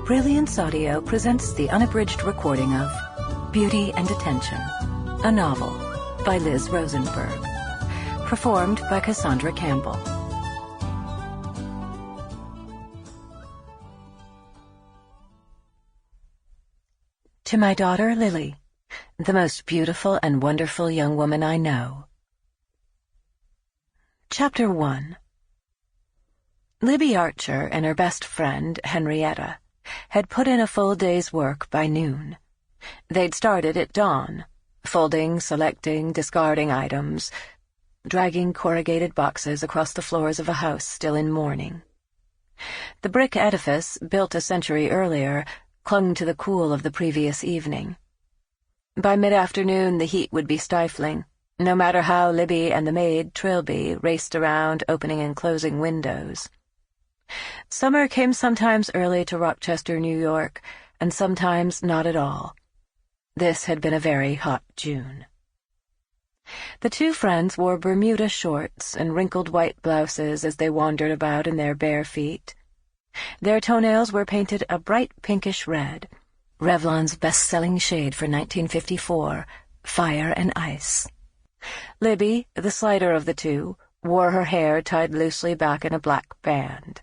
Brilliance Audio presents the unabridged recording of Beauty and Attention, a novel by Liz Rosenberg, performed by Cassandra Campbell. To my daughter Lily, the most beautiful and wonderful young woman I know. Chapter 1. Libby Archer and her best friend, Henrietta, had put in a full day's work by noon. They'd started at dawn, folding, selecting, discarding items, dragging corrugated boxes across the floors of a house still in mourning. The brick edifice, built a century earlier, clung to the cool of the previous evening. By mid-afternoon the heat would be stifling, no matter how Libby and the maid, Trilby, raced around opening and closing windows. Summer came sometimes early to Rochester, New York, and sometimes not at all. This had been a very hot June. The two friends wore Bermuda shorts and wrinkled white blouses as they wandered about in their bare feet. Their toenails were painted a bright pinkish red, Revlon's best-selling shade for 1954, Fire and Ice. Libby, the slighter of the two, wore her hair tied loosely back in a black band.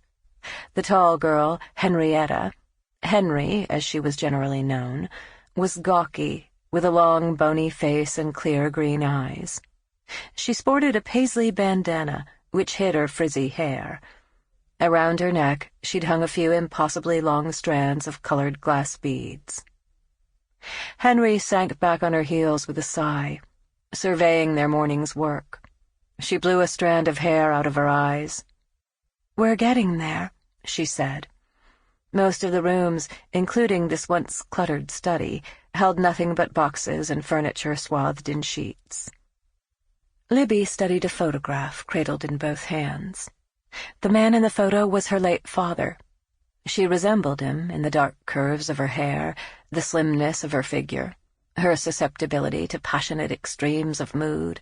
The tall girl, Henrietta, Henry, as she was generally known, was gawky, with a long, bony face and clear green eyes. She sported a paisley bandana, which hid her frizzy hair. Around her neck she'd hung a few impossibly long strands of colored glass beads. Henry sank back on her heels with a sigh, surveying their morning's work. She blew a strand of hair out of her eyes. "We're getting there," she said. Most of the rooms, including this once cluttered study, held nothing but boxes and furniture swathed in sheets. Libby studied a photograph cradled in both hands. The man in the photo was her late father. She resembled him in the dark curves of her hair, the slimness of her figure, her susceptibility to passionate extremes of mood,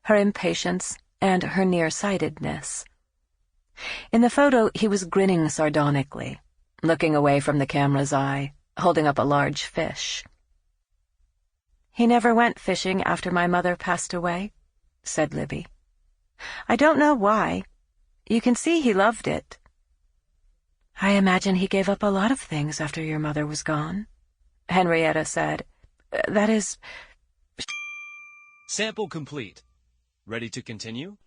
her impatience, and her nearsightedness. In the photo he was grinning sardonically, looking away from the camera's eye, holding up a large fish. "He never went fishing after my mother passed away," said Libby. "I don't know why. You can see he loved it." "I imagine he gave up a lot of things after your mother was gone," Henrietta said. "That is—" Sample complete. Ready to continue?